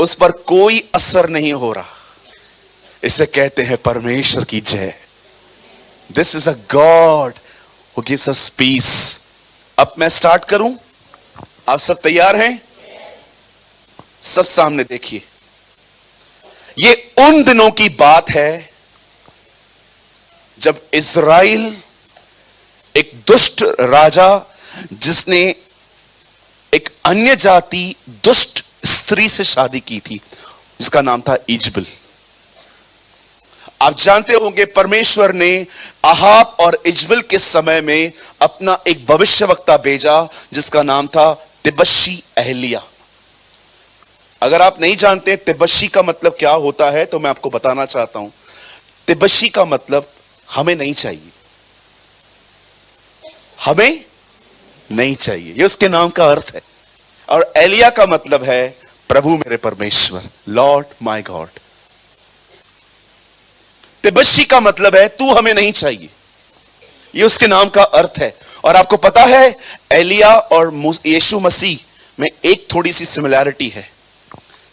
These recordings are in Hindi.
उस पर कोई असर नहीं हो रहा। इसे कहते हैं परमेश्वर की जय। This is a God who gives us piece. अब मैं स्टार्ट करूं? आप सब तैयार हैं? सब सामने देखिए। ये उन दिनों की बात है जब इज़राइल एक दुष्ट राजा, जिसने एक अन्य जाति दुष्ट स्त्री से शादी की थी, जिसका नाम था इजबल। आप जानते होंगे परमेश्वर ने अहाब और इजबल के समय में अपना एक भविष्यवक्ता भेजा जिसका नाम था तिबशी एलिया। अगर आप नहीं जानते तिबशी का मतलब क्या होता है तो मैं आपको बताना चाहता हूं। तिबशी का मतलब हमें नहीं चाहिए, हमें नहीं चाहिए, यह उसके नाम का अर्थ है। और एलिया का मतलब है प्रभु मेरे परमेश्वर, लॉर्ड माय गॉड। तिबशी का मतलब है तू हमें नहीं चाहिए, यह उसके नाम का अर्थ है। और आपको पता है एलिया और यीशु मसीह में एक थोड़ी सी सिमिलैरिटी है।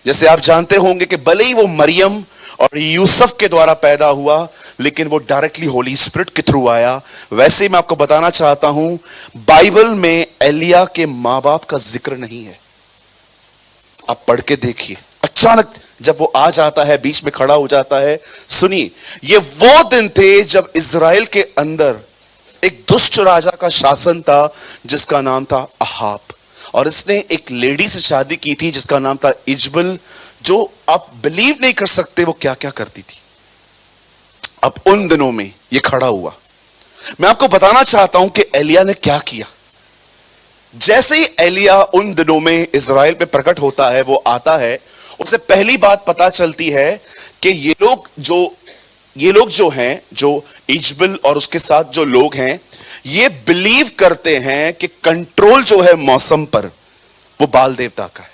जैसे आप जानते होंगे कि भले ही वो मरियम और यूसुफ के द्वारा पैदा हुआ, लेकिन वो डायरेक्टली होली स्पिरिट के थ्रू आया। वैसे ही मैं आपको बताना चाहता हूं, बाइबल में एलिया के मां बाप का जिक्र नहीं है। आप पढ़ के देखिए, अचानक जब वो आ जाता है, बीच में खड़ा हो जाता है। सुनिए, ये वो दिन थे जब इज़राइल के अंदर एक दुष्ट राजा का शासन था जिसका नाम था अहाब, और इसने एक लेडी से शादी की थी जिसका नाम था इजबल, जो आप बिलीव नहीं कर सकते वो क्या क्या करती थी। अब उन दिनों में ये खड़ा हुआ। मैं आपको बताना चाहता हूं कि एलिया ने क्या किया। जैसे ही एलिया उन दिनों में इज़राइल पे प्रकट होता है, वो आता है, उसे पहली बात पता चलती है कि ये लोग जो हैं, जो इजबल और उसके साथ जो लोग हैं, ये बिलीव करते हैं कि कंट्रोल जो है मौसम पर वो बाल देवता का है।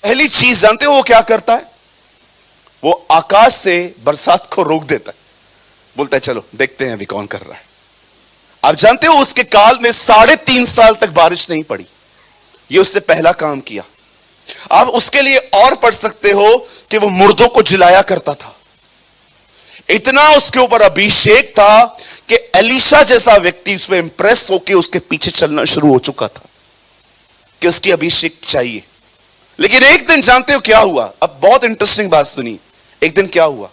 पहली चीज जानते हो वो क्या करता है? वो आकाश से बरसात को रोक देता है, बोलता है चलो देखते हैं अभी कौन कर रहा है। आप जानते हो उसके काल में 3.5 साल तक बारिश नहीं पड़ी। ये उससे पहला काम किया। आप उसके लिए और पढ़ सकते हो कि वो मुर्दों को जिलाया करता था। इतना उसके ऊपर अभिषेक था कि एलीशा जैसा व्यक्ति उसमें इंप्रेस होकर उसके पीछे चलना शुरू हो चुका था कि उसकी अभिषेक चाहिए। लेकिन एक दिन जानते हो क्या हुआ? अब बहुत इंटरेस्टिंग बात सुनी। एक दिन क्या हुआ?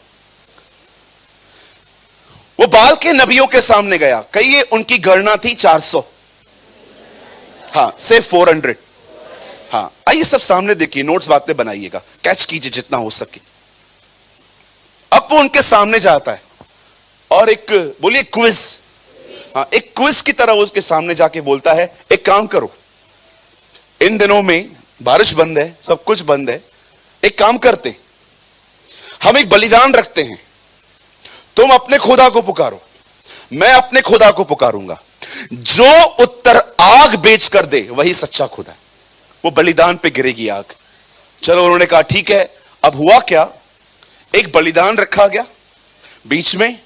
वो बाल के नबियों के सामने गया। कहिए, उनकी गणना थी 400, हाँ से 400। हाँ, आइए सब सामने देखिए, नोट्स बातें बनाइएगा, कैच कीजिए जितना हो सके। अब वो उनके सामने जाता है और एक बोलिए क्विज, हाँ एक क्विज की तरह उसके सामने जाके बोलता है, एक काम करो, इन दिनों में बारिश बंद है, सब कुछ बंद है, एक काम करते, हम एक बलिदान रखते हैं, तुम अपने खुदा को पुकारो, मैं अपने खुदा को पुकारूंगा, जो उत्तर आग बेच कर दे वही सच्चा खुदा है। वो बलिदान पे गिरेगी आग। चलो उन्होंने कहा ठीक है। अब हुआ क्या, एक बलिदान रखा गया बीच में,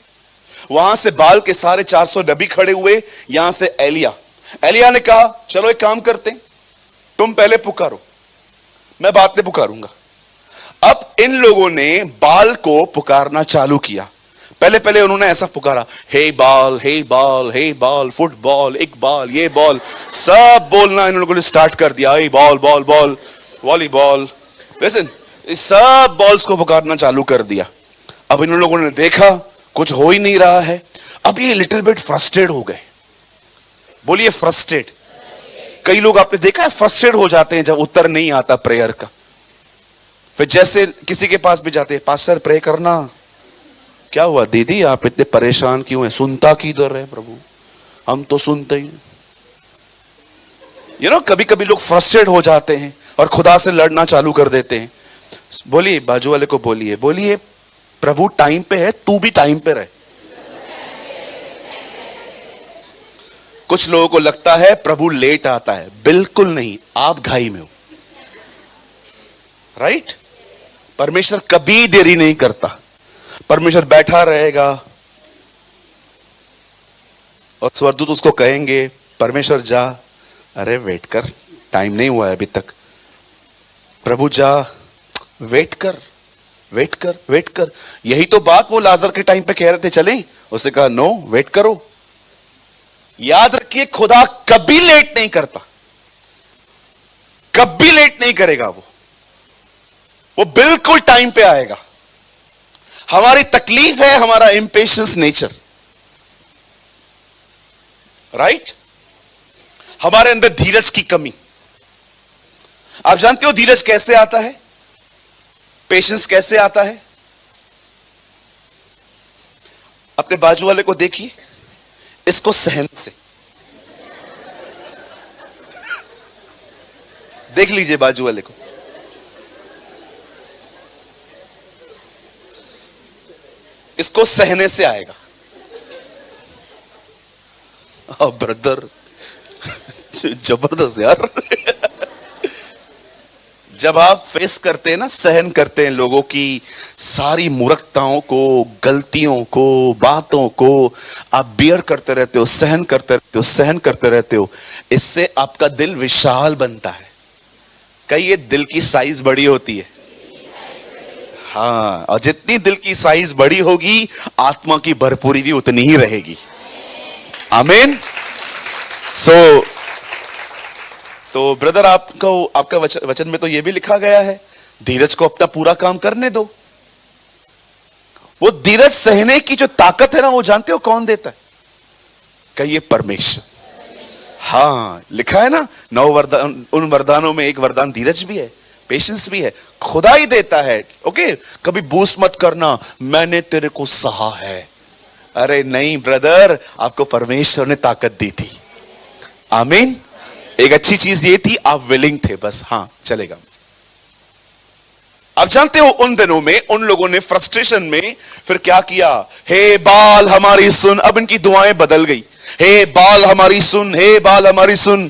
वहां से बाल के सारे 400 नबी खड़े हुए, यहां से एलिया ने कहा चलो एक काम करते, तुम पहले पुकारो, मैं बाद में पुकारूंगा। अब इन लोगों ने बाल को पुकारना चालू किया। पहले उन्होंने ऐसा पुकारा, हे बाल, हे बाल, हे बाल, फुटबॉल, एक बाल, ये बॉल, सब बोलना इन लोगों ने स्टार्ट कर दिया। Hey ball, ball, ball, volleyball, listen, इस सब बॉल्स को पुकारना चालू कर दिया। अब इन लोगों ने देखा कुछ हो ही नहीं रहा है। अब ये लिटिल बिट फ्रस्ट्रेट हो गए। बोलिए फ्रस्ट्रेट। कई लोग आपने देखा है फ्रस्ट्रेट हो जाते हैं जब उत्तर नहीं आता प्रेयर का। फिर जैसे किसी के पास भी जाते हैं, पास्टर प्रे करना, क्या हुआ दीदी आप इतने परेशान क्यों हैं? सुनता किधर है प्रभु, हम तो सुनते ही। कभी कभी लोग फ्रस्ट्रेट हो जाते हैं और खुदा से लड़ना चालू कर देते हैं। बोलिए, बाजू वाले को बोलिए प्रभु टाइम पे है, तू भी टाइम पे रहे। कुछ लोगों को लगता है प्रभु लेट आता है, बिल्कुल नहीं, आप घाई में हो। राइट? परमेश्वर कभी देरी नहीं करता। परमेश्वर बैठा रहेगा और स्वर्गदूत उसको कहेंगे परमेश्वर जा, अरे वेट कर, टाइम नहीं हुआ है अभी तक। प्रभु जा, वेट कर, वेट कर, वेट कर। यही तो बात वो लाजर के टाइम पे कह रहे थे, चलें? उसने कहा नो, वेट करो। याद रखिए, खुदा कभी लेट नहीं करता, कभी लेट नहीं करेगा। वो बिल्कुल टाइम पे आएगा। हमारी तकलीफ है हमारा इंपेशेंस नेचर, राइट? हमारे अंदर धीरज की कमी। आप जानते हो धीरज कैसे आता है, पेशेंस कैसे आता है? अपने बाजू वाले को देखिए, इसको सहन से देख लीजिए बाजू वाले को। इसको सहने से आएगा। ब्रदर जबरदस्त यार। जब आप फेस करते हैं ना, सहन करते हैं लोगों की सारी मूर्खताओं को, गलतियों को, बातों को, आप बियर करते रहते हो, सहन करते रहते हो, सहन करते रहते हो। इससे आपका दिल विशाल बनता है। कहिए, दिल की साइज बड़ी होती है। हाँ, और जितनी दिल की साइज बड़ी होगी, आत्मा की भरपूरी भी उतनी ही रहेगी। आमीन। तो ब्रदर, आपका वचन में तो यह भी लिखा गया है, धीरज को अपना पूरा काम करने दो। वो धीरज सहने की जो ताकत है ना, वो जानते हो कौन देता है? कहिए, परमेश्वर। हाँ, लिखा है ना, 9 वरदान, उन वरदानों में एक वरदान धीरज भी है, पेशेंस भी है। खुदा ही देता है। ओके, कभी बूस्ट मत करना, मैंने तेरे को सहा है। अरे नहीं ब्रदर, आपको परमेश्वर ने ताकत दी थी। आमीन। एक अच्छी चीज ये थी, आप विलिंग थे, बस। हाँ, चलेगा। आप जानते हो, उन दिनों में उन लोगों ने फ्रस्ट्रेशन में फिर क्या किया? हे बाल हमारी सुन। अब इनकी दुआएं बदल गई, हे बाल हमारी सुन, हे बाल हमारी सुन।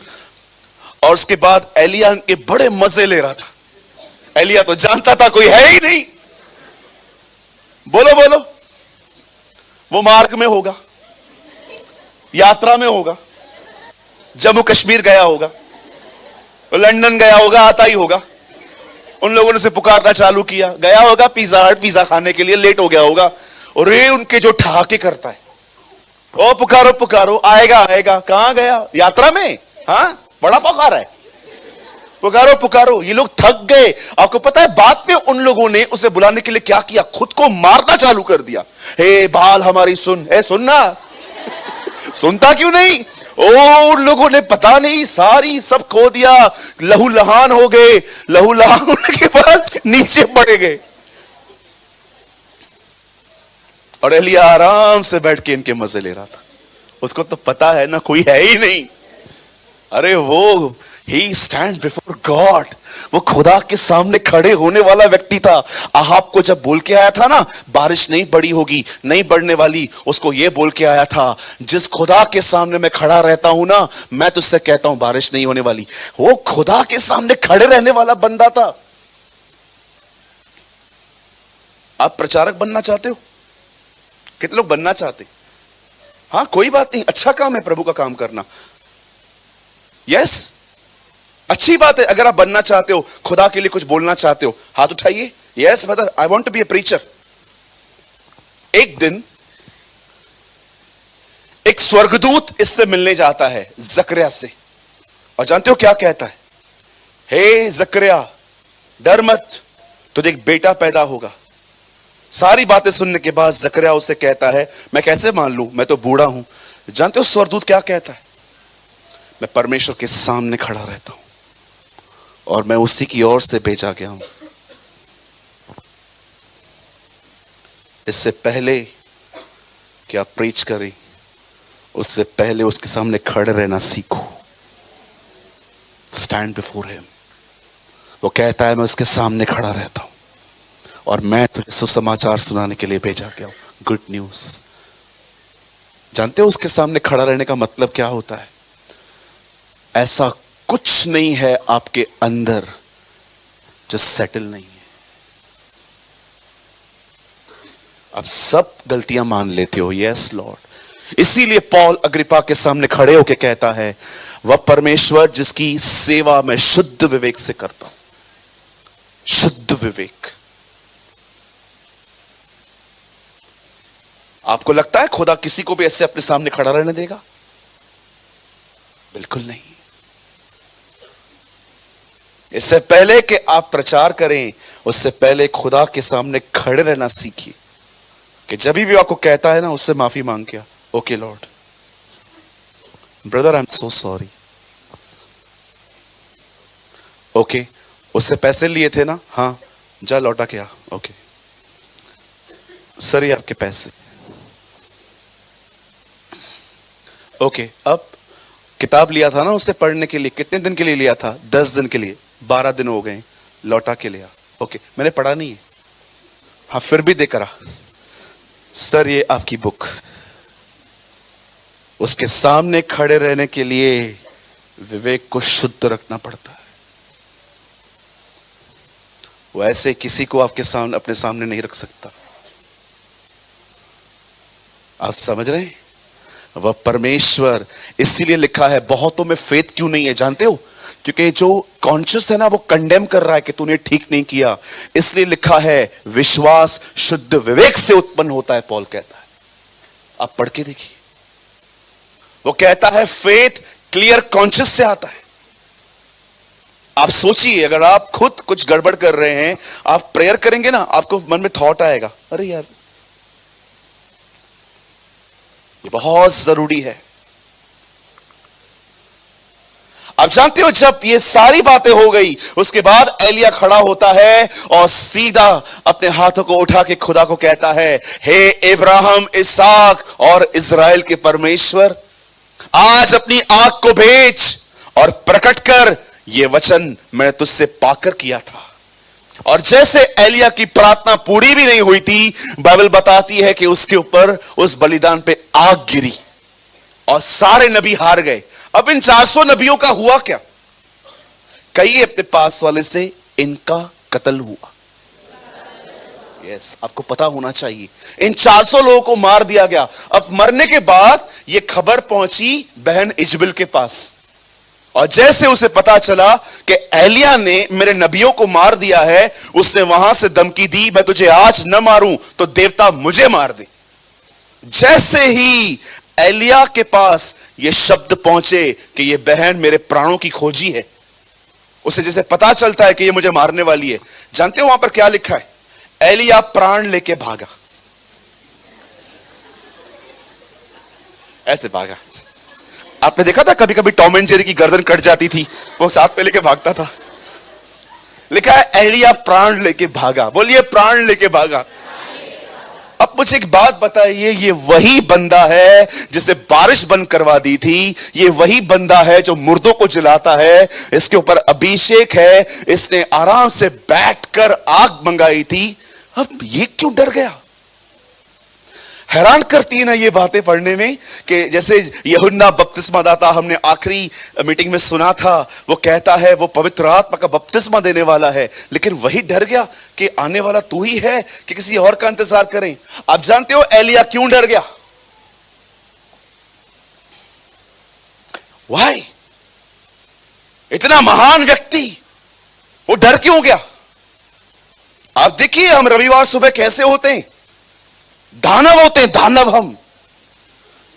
और उसके बाद एलिया के बड़े मजे ले रहा था। एलिया तो जानता था कोई है ही नहीं। बोलो बोलो, वो मार्ग में होगा, यात्रा में होगा, जम्मू कश्मीर गया होगा, लंदन गया होगा, आता ही होगा। उन लोगों ने उसे पुकारना चालू किया, गया होगा पिज्जा हट पिज्जा खाने के लिए, लेट हो गया होगा। और ये उनके जो ठहाके करता है, ओ पुकारो पुकारो, आएगा आएगा। कहां गया? यात्रा में। हाँ, बड़ा पुकार है, पुकारो पुकारो। ये लोग थक गए। आपको पता है, बाद में उन लोगों ने उसे बुलाने के लिए क्या किया? खुद को मारना चालू कर दिया। हे बाल हमारी सुन। हे सुनना, सुनता क्यों नहीं? उन लोगों ने पता नहीं सारी सब खो दिया, लहू लहान हो गए। लहू लहान होने के बाद नीचे पड़ गए। और एलिया आराम से बैठ के इनके मजे ले रहा था। उसको तो पता है ना, कोई है ही नहीं। अरे वो He stands before God, वो खुदा के सामने खड़े होने वाला व्यक्ति था। आहाब को जब बोल के आया था ना, बारिश नहीं पड़ी होगी, नहीं बढ़ने वाली, उसको ये बोल के आया था, जिस खुदा के सामने मैं खड़ा रहता हूं ना, मैं तुझसे कहता हूं बारिश नहीं होने वाली। वो खुदा के सामने खड़े रहने वाला बंदा था। आप प्रचारक बनना चाहते हो? कितने लोग बनना चाहते? हाँ, कोई बात नहीं, अच्छा काम है प्रभु का काम करना। यस, अच्छी बात है। अगर आप बनना चाहते हो, खुदा के लिए कुछ बोलना चाहते हो, हाथ उठाइए। Yes brother, I want to be a preacher. एक दिन एक स्वर्गदूत इससे मिलने जाता है, जकरिया से, और जानते हो क्या कहता है? हे जकरिया, डर मत, तुझे एक बेटा पैदा होगा। सारी बातें सुनने के बाद जकरिया उसे कहता है, मैं कैसे मान लूं, मैं तो बूढ़ा हूं। जानते हो स्वर्गदूत क्या कहता है? मैं परमेश्वर के सामने खड़ा रहता हूं और मैं उसी की ओर से भेजा गया हूं। इससे पहले कि आप प्रीच करें, उससे पहले उसके सामने खड़े रहना सीखो। Stand before him. वो कहता है, मैं उसके सामने खड़ा रहता हूं और मैं तुझे सुसमाचार सुनाने के लिए भेजा गया हूं, गुड न्यूज। जानते हो उसके सामने खड़ा रहने का मतलब क्या होता है? ऐसा कुछ नहीं है आपके अंदर जो सेटल नहीं है। आप सब गलतियां मान लेते हो। Yes Lord. इसीलिए पौल अग्रिपा के सामने खड़े होकर कहता है, वह परमेश्वर जिसकी सेवा मैं शुद्ध विवेक से करता हूं। शुद्ध विवेक। आपको लगता है खुदा किसी को भी ऐसे अपने सामने खड़ा रहने देगा? बिल्कुल नहीं। इससे पहले कि आप प्रचार करें, उससे पहले खुदा के सामने खड़े रहना सीखिए कि जब भी आपको कहता है ना, उससे माफी मांग के, okay Lord, brother I am so sorry. Okay, उससे पैसे लिए थे ना, हाँ जा लौटा के आ। ओके सर, ये आपके पैसे। ओके, अब किताब लिया था ना उससे पढ़ने के लिए, कितने दिन के लिए लिया था? 10 दिन के लिए, 12 दिन हो गए, लौटा के लिया। ओके, मैंने पढ़ा नहीं है। हाँ, फिर भी देकर आ। सर ये आपकी बुक। उसके सामने खड़े रहने के लिए विवेक को शुद्ध रखना पड़ता है। वो ऐसे किसी को आपके सामने, अपने सामने नहीं रख सकता। आप समझ रहे हैं? वह परमेश्वर, इसीलिए लिखा है, बहुतों में फेथ क्यों नहीं है जानते हो? क्योंकि जो कॉन्शियस है ना, वो कंडेम कर रहा है कि तूने ठीक नहीं किया। इसलिए लिखा है विश्वास शुद्ध विवेक से उत्पन्न होता है, पॉल कहता है। आप पढ़ के देखिए, वो कहता है फेथ क्लियर कॉन्शियस से आता है। आप सोचिए, अगर आप खुद कुछ गड़बड़ कर रहे हैं, आप प्रेयर करेंगे ना, आपको मन में थॉट आएगा, अरे यार ये बहुत जरूरी है। आप जानते हो, जब ये सारी बातें हो गई, उसके बाद एलिया खड़ा होता है और सीधा अपने हाथों को उठा के खुदा को कहता है, हे इब्राहिम, इसहाक और इजराइल के परमेश्वर, आज अपनी आंख को भेज और प्रकट कर, ये वचन मैंने तुझसे पाकर किया था। और जैसे एलिया की प्रार्थना पूरी भी नहीं हुई थी, बाइबल बताती है कि उसके ऊपर, उस बलिदान पे आग गिरी और सारे नबी हार गए। अब इन 400 नबियों का हुआ क्या? कहिए अपने पास वाले से, इनका कत्ल हुआ। यस, आपको पता होना चाहिए, इन 400 लोगों को मार दिया गया। अब मरने के बाद यह खबर पहुंची बहन इजबेल के पास, और जैसे उसे पता चला कि एलिया ने मेरे नबियों को मार दिया है, उसने वहां से धमकी दी, मैं तुझे आज न मारूं तो देवता मुझे मार दे। जैसे ही एलिया के पास ये शब्द पहुंचे कि ये बहन मेरे प्राणों की खोजी है, उसे जैसे पता चलता है कि ये मुझे मारने वाली है, जानते हो वहां पर क्या लिखा है? एलिया प्राण लेके भागा। ऐसे भागा। आपने देखा था कभी कभी टॉम एंड जेरी की गर्दन कट जाती थी, वो साथ में लेके भागता था। लिखा है एलिया प्राण लेके भागा। बोलिए प्राण लेके भागा। अब मुझे एक बात बताइए, ये वही बंदा है जिसे बारिश बंद करवा दी थी, ये वही बंदा है जो मुर्दों को जलाता है, इसके ऊपर अभिषेक है, इसने आराम से बैठकर आग मंगाई थी, अब ये क्यों डर गया? हैरान करती है ना ये बातें पढ़ने में, कि जैसे यूहन्ना बपतिस्मा दाता, हमने आखिरी मीटिंग में सुना था, वो कहता है वो पवित्र आत्मा का बपतिस्मा देने वाला है, लेकिन वही डर गया कि आने वाला तू ही है कि किसी और का इंतजार करें। आप जानते हो एलिया क्यों डर गया? वाई? इतना महान व्यक्ति, वो डर क्यों गया? आप देखिए हम रविवार सुबह कैसे होते हैं, दानव होते हैं, दानव हम।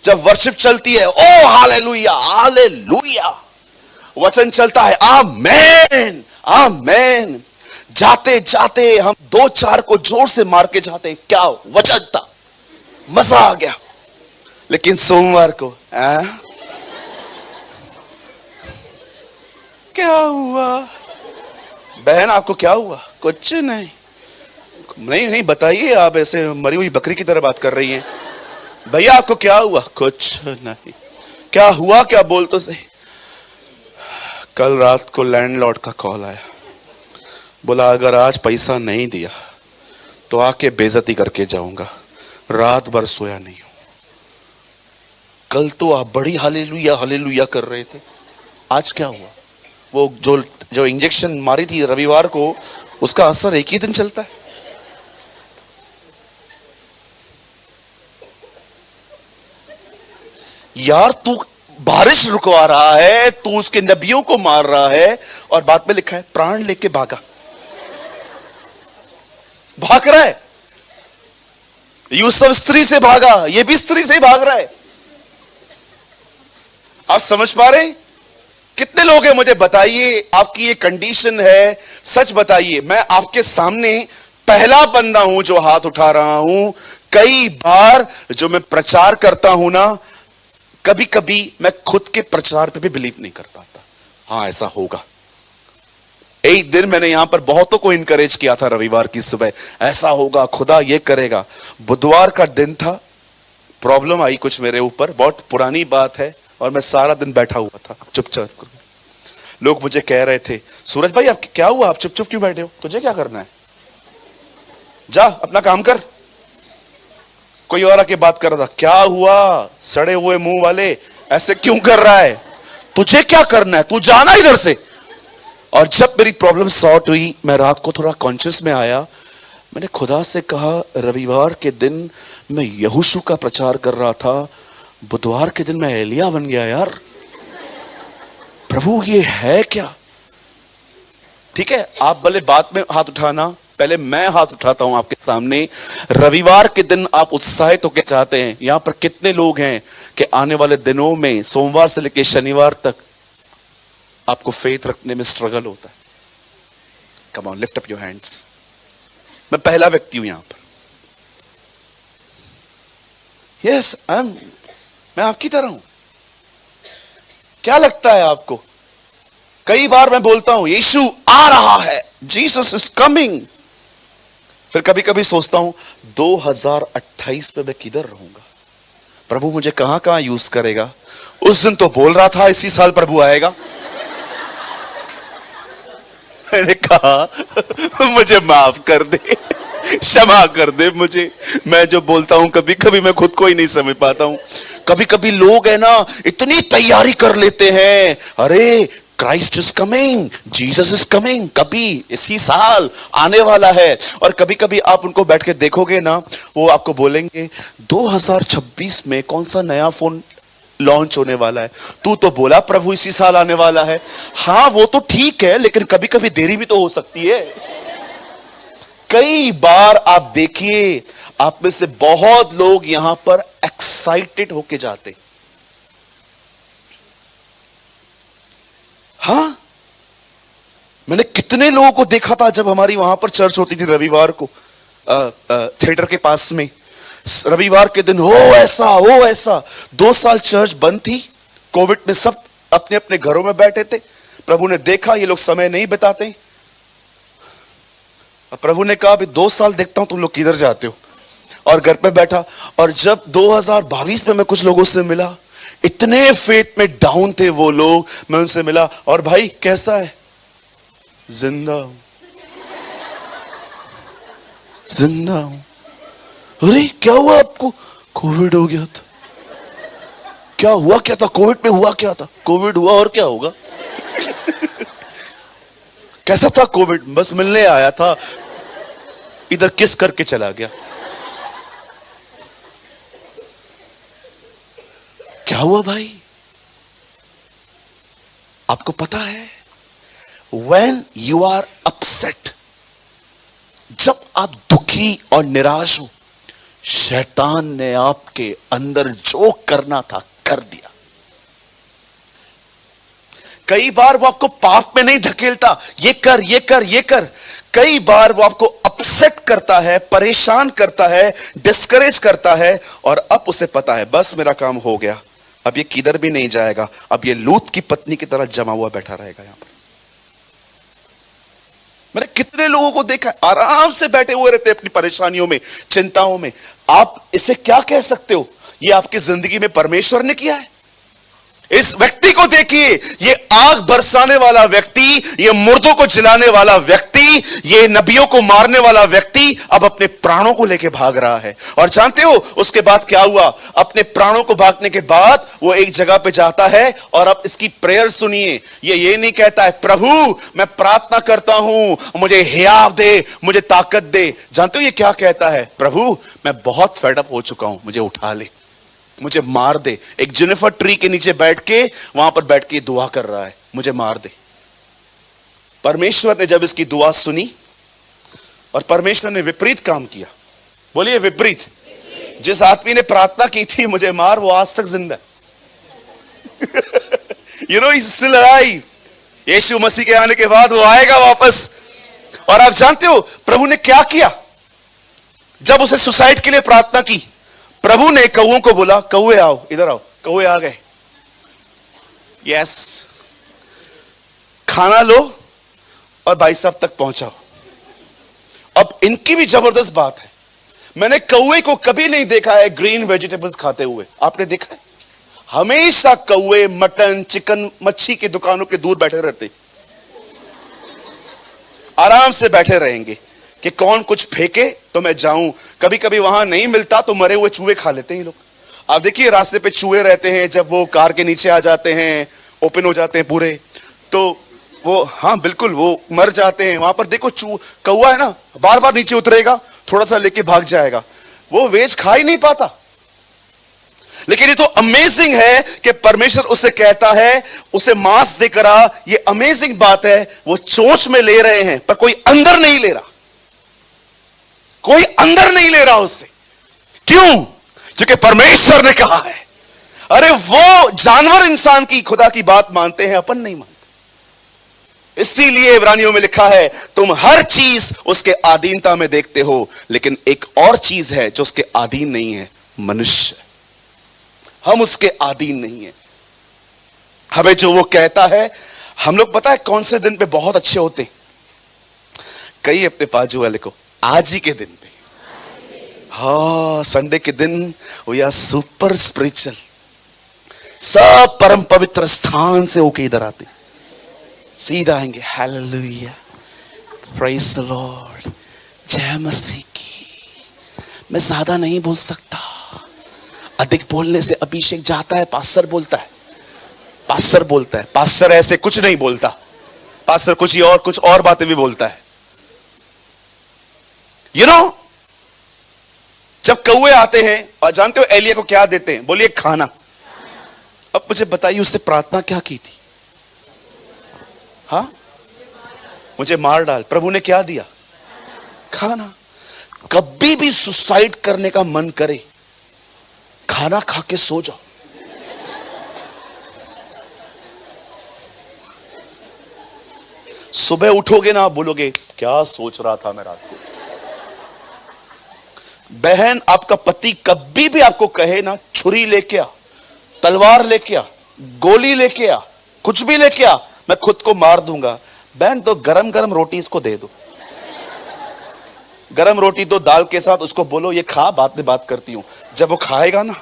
जब वर्शिप चलती है, ओ हालेलुया हालेलुया, वचन चलता है, आमेन आमेन, जाते जाते हम 2-4 को जोर से मार के जाते हैं, क्या वचन था, मजा आ गया। लेकिन सोमवार को क्या हुआ? बहन आपको क्या हुआ? कुछ नहीं। नहीं बताइए, आप ऐसे मरी हुई बकरी की तरह बात कर रही हैं। भैया आपको क्या हुआ? कुछ नहीं। क्या हुआ? क्या बोल तो सही। कल रात को लैंडलॉर्ड का कॉल आया, बोला अगर आज पैसा नहीं दिया तो आके बेइज्जती करके जाऊंगा, रात भर सोया नहीं हूं। कल तो आप बड़ी हालेलुया हालेलुया कर रहे थे, आज क्या हुआ? वो जो इंजेक्शन मारी थी रविवार को, उसका असर एक ही दिन चलता है। यार तू बारिश रुकवा रहा है, तू उसके नबियों को मार रहा है, और बाद में लिखा है प्राण लेके भागा। भाग रहा है। यूसुफ स्त्री से भागा, ये भी स्त्री से ही भाग रहा है। आप समझ पा रहे हैं? कितने लोग हैं मुझे बताइए, आपकी ये कंडीशन है, सच बताइए। मैं आपके सामने पहला बंदा हूं जो हाथ उठा रहा हूं। कई बार जो मैं प्रचार करता हूं ना, कभी कभी मैं खुद के प्रचार पे भी बिलीव नहीं कर पाता। हाँ, ऐसा होगा। एक दिन मैंने यहां पर बहुतों को इनकरेज किया था, रविवार की सुबह ऐसा होगा, खुदा ये करेगा। बुधवार का दिन था, प्रॉब्लम आई कुछ मेरे ऊपर, बहुत पुरानी बात है, और मैं सारा दिन बैठा हुआ था चुपचाप। लोग मुझे कह रहे थे, सूरज भाई आप क्या हुआ, आप चुप चुप क्यों बैठे हो, तुझे क्या करना है, जा अपना काम कर। कोई और आके बात कर रहा था, क्या हुआ सड़े हुए मुंह वाले, ऐसे क्यों कर रहा है, तुझे क्या करना है, तू जाना इधर से। और जब मेरी प्रॉब्लम सॉर्ट हुई, मैं रात को थोड़ा कॉन्शियस में आया, मैंने खुदा से कहा, रविवार के दिन मैं यहोशू का प्रचार कर रहा था, बुधवार के दिन मैं एलिया बन गया यार, प्रभु ये है क्या। ठीक है, आप भले बाद में हाथ उठाना, पहले मैं हाथ उठाता हूं आपके सामने। रविवार के दिन आप उत्साहित होकर चाहते हैं। यहां पर कितने लोग हैं कि आने वाले दिनों में, सोमवार से लेकर शनिवार तक, आपको फेथ रखने में स्ट्रगल होता है? Come on, lift up your hands. मैं पहला व्यक्ति हूं यहां पर। यस, मैं आपकी तरह हूं। क्या लगता है आपको? कई बार मैं बोलता हूं यीशु आ रहा है, जीसस इज कमिंग। फिर कभी कभी सोचता हूं 2028 में मैं किधर रहूंगा, प्रभु मुझे कहां कहां यूज करेगा। उस दिन तो बोल रहा था इसी साल प्रभु आएगा। मैंने कहा मुझे माफ कर दे, क्षमा कर दे मुझे। मैं जो बोलता हूं कभी कभी मैं खुद को ही नहीं समझ पाता हूं। कभी कभी लोग है ना इतनी तैयारी कर लेते हैं, अरे Christ is coming, Jesus is coming, कभी इसी साल आने वाला है। और कभी कभी आप उनको बैठ के देखोगे ना, वो आपको बोलेंगे 2026 में कौन सा नया फोन लॉन्च होने वाला है, तू तो बोला प्रभु इसी साल आने वाला है। हाँ वो तो ठीक है, लेकिन कभी कभी देरी भी तो हो सकती है। कई बार आप देखिए, आप में से बहुत लोग यहां पर एक्साइटेड होके जाते। हाँ, मैंने कितने लोगों को देखा था जब हमारी वहां पर चर्च होती थी रविवार को, थिएटर के पास में, रविवार के दिन हो ऐसा। 2 साल चर्च बंद थी, कोविड में सब अपने अपने घरों में बैठे थे। प्रभु ने देखा ये लोग समय नहीं बिताते, प्रभु ने कहा अभी 2 साल देखता हूं तुम लोग किधर जाते हो, और घर पे बैठा। और जब 2022 में मैं कुछ लोगों से मिला, इतने फेथ में डाउन थे वो लोग, मैं उनसे मिला, और भाई कैसा है, जिंदा हूं, जिंदा हूं। अरे क्या हुआ आपको, कोविड हो गया था। क्या हुआ क्या था कोविड में, हुआ क्या था, कोविड हुआ और क्या होगा। कैसा था कोविड, बस मिलने आया था, इधर किस करके चला गया। क्या हुआ भाई, आपको पता है when you are upset, जब आप दुखी और निराश हो, शैतान ने आपके अंदर जो करना था कर दिया। कई बार वो आपको पाप में नहीं धकेलता, ये कर ये कर ये कर, कई बार वो आपको अपसेट करता है, परेशान करता है, डिस्करेज करता है, और अब उसे पता है बस मेरा काम हो गया, अब ये किधर भी नहीं जाएगा, अब ये लूत की पत्नी की तरह जमा हुआ बैठा रहेगा यहां पर। मैंने कितने लोगों को देखा आराम से बैठे हुए रहते अपनी परेशानियों में, चिंताओं में। आप इसे क्या कह सकते हो, ये आपकी जिंदगी में परमेश्वर ने किया है। इस व्यक्ति को देखिए, ये आग बरसाने वाला व्यक्ति, ये मुर्दों को जलाने वाला व्यक्ति, ये नबियों को मारने वाला व्यक्ति अब अपने प्राणों को लेके भाग रहा है। और जानते हो उसके बाद क्या हुआ, अपने प्राणों को भागने के बाद वो एक जगह पे जाता है, और अब इसकी प्रेयर सुनिए, ये नहीं कहता है प्रभु मैं प्रार्थना करता हूं मुझे हियाव दे, मुझे ताकत दे। जानते हो ये क्या कहता है, प्रभु मैं बहुत फेडअप हो चुका हूं, मुझे उठा ले, मुझे मार दे। एक जेनिफर ट्री के नीचे बैठ के, वहां पर बैठ के दुआ कर रहा है, मुझे मार दे। परमेश्वर ने जब इसकी दुआ सुनी, और परमेश्वर ने विपरीत काम किया। बोलिए विपरीत। जिस आदमी ने प्रार्थना की थी मुझे मार, वो आज तक जिंदा है। You know, he is still alive. यीशु मसीह के आने के बाद वो आएगा वापस। और आप जानते हो प्रभु ने क्या किया? जब उसे सुसाइड के लिए प्रार्थना की, प्रभु ने कौओं को बोला, कौए आओ, इधर आओ। कौए आ गए। यस, खाना लो और भाई साहब तक पहुंचाओ। अब इनकी भी जबरदस्त बात है, मैंने कौए को कभी नहीं देखा है ग्रीन वेजिटेबल्स खाते हुए। आपने देखा है? हमेशा कौए मटन, चिकन, मच्छी की दुकानों के दूर बैठे रहते, आराम से बैठे रहेंगे कि कौन कुछ फेंके तो मैं जाऊं। कभी कभी वहां नहीं मिलता तो मरे हुए चूहे खा लेते हैं लोग। आप देखिए रास्ते पे चूहे रहते हैं, जब वो कार के नीचे आ जाते हैं, ओपन हो जाते हैं पूरे, तो वो, हाँ बिल्कुल, वो मर जाते हैं। वहां पर देखो कौआ है ना, बार बार नीचे उतरेगा, थोड़ा सा लेके भाग जाएगा, वो वेज खा ही नहीं पाता। लेकिन ये तो अमेजिंग है कि परमेश्वर उसे कहता है, उसे मांस देकर आ। ये अमेजिंग बात है, वो चोंच में ले रहे हैं पर कोई अंदर नहीं ले रहा, कोई अंदर नहीं ले रहा उससे। क्यों? क्योंकि परमेश्वर ने कहा है। अरे वो जानवर इंसान की, खुदा की बात मानते हैं, अपन नहीं मानते। इसीलिए इब्रानियों में लिखा है, तुम हर चीज उसके अधीनता में देखते हो, लेकिन एक और चीज है जो उसके अधीन नहीं है, मनुष्य। हम उसके अधीन नहीं है। हमें जो वो कहता है, हम लोग पता है कौन से दिन पे बहुत अच्छे होते हैं? कई अपने बाजू वाले को, आज ही के दिन पे, हाँ संडे के दिन वी आर सुपर स्पिरिचुअल। सब परम पवित्र स्थान से होके इधर आते, सीधा आएंगे, हालेलुया, प्रेज द लॉर्ड, जय मसीह की। मैं ज्यादा नहीं बोल सकता, अधिक बोलने से अभिषेक जाता है। पास्टर बोलता है, पास्टर बोलता है। पास्टर ऐसे कुछ नहीं बोलता, पास्टर कुछ और बातें भी बोलता है। यू नो, जब कौए आते हैं, और जानते हो एलिया को क्या देते हैं? बोलिए खाना। अब मुझे बताइए उससे प्रार्थना क्या की थी? हाँ, मुझे मार डाल। प्रभु ने क्या दिया? खाना। कभी भी सुसाइड करने का मन करे, खाना खा के सो जाओ। सुबह उठोगे ना, बोलोगे क्या सोच रहा था मैं रात को। बहन, आपका पति कभी भी आपको कहे ना, छुरी लेके आ, तलवार लेके आ, गोली लेके आ, कुछ भी लेके आ, मैं खुद को मार दूंगा, बहन तो गरम गरम रोटी इसको दे दो। गरम रोटी दो दाल के साथ, उसको बोलो ये खा, बाद में बात करती हूं। जब वो खाएगा ना,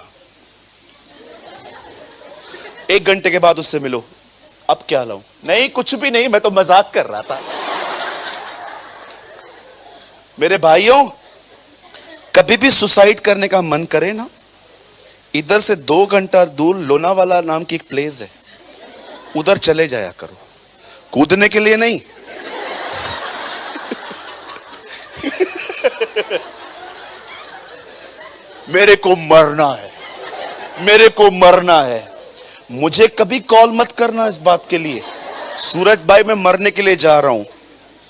1 घंटे के बाद उससे मिलो, अब क्या लाऊं? नहीं कुछ भी नहीं, मैं तो मजाक कर रहा था। मेरे भाइयों, कभी भी सुसाइड करने का मन करे ना, इधर से 2 घंटा दूर लोनावाला नाम की एक प्लेस है, उधर चले जाया करो, कूदने के लिए नहीं। मेरे को मरना है, मेरे को मरना है। मुझे कभी कॉल मत करना इस बात के लिए, सूरज भाई मैं मरने के लिए जा रहा हूं।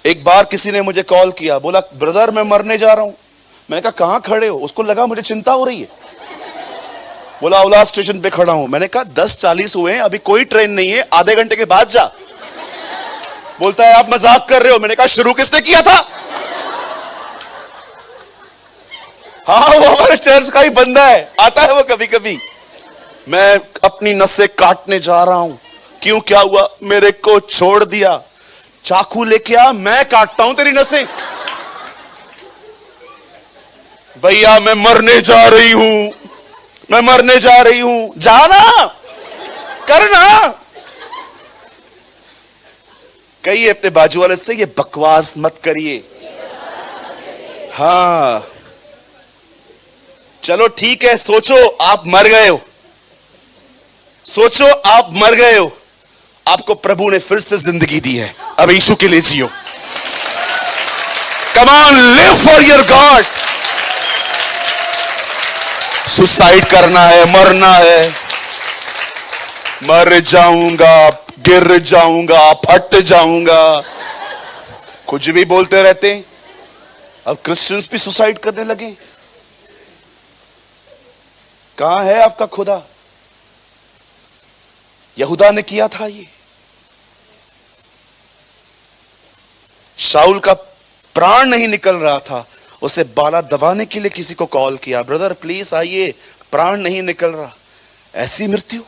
एक बार किसी ने मुझे कॉल किया, बोला ब्रदर मैं मरने जा रहा हूं। मैंने कहा कहां खड़े हो? उसको लगा मुझे चिंता हो रही है। बोला औला स्टेशन पे खड़ा हूं। मैंने कहा 10:40 हुए हैं, अभी कोई ट्रेन नहीं है, आधे घंटे के बाद जा। बोलता है आप मजाक कर रहे हो। मैंने कहा शुरू किसने किया था? हाँ वो हमारे चर्च का ही बंदा है, आता है वो कभी कभी। मैं अपनी नसें काटने जा रहा हूं। क्यों, क्या हुआ? मेरे को छोड़ दिया। चाकू लेके आ, मैं काटता हूं तेरी नसें। भैया मैं मरने जा रही हूं, मैं मरने जा रही हूं। जाना, करना। कहिए अपने बाजू वाले से, ये बकवास मत करिए। हाँ चलो ठीक है, सोचो आप मर गए हो, सोचो आप मर गए हो, आपको प्रभु ने फिर से जिंदगी दी है, अब यीशु के लिए जियो। Come on, live for your God. Suicide करना है, मरना है, मर जाऊंगा, गिर जाऊंगा, फट जाऊंगा, कुछ भी बोलते रहते हैं। अब क्रिश्चियंस भी सुसाइड करने लगे। कहां है आपका खुदा? यहूदा ने किया था ये। शाऊल का प्राण नहीं निकल रहा था, उसे बाला दबाने के लिए किसी को कॉल किया, ब्रदर प्लीज आइए, प्राण नहीं निकल रहा। ऐसी मृत्यु।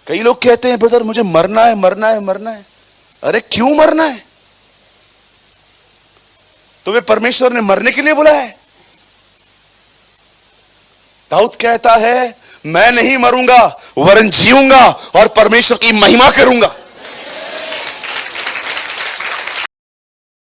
कई लोग कहते हैं ब्रदर मुझे मरना है, मरना है, मरना है। अरे क्यों मरना है? तुम्हें परमेश्वर ने मरने के लिए बुलाया है? दाऊद कहता है मैं नहीं मरूंगा वरन जीऊंगा और परमेश्वर की महिमा करूंगा।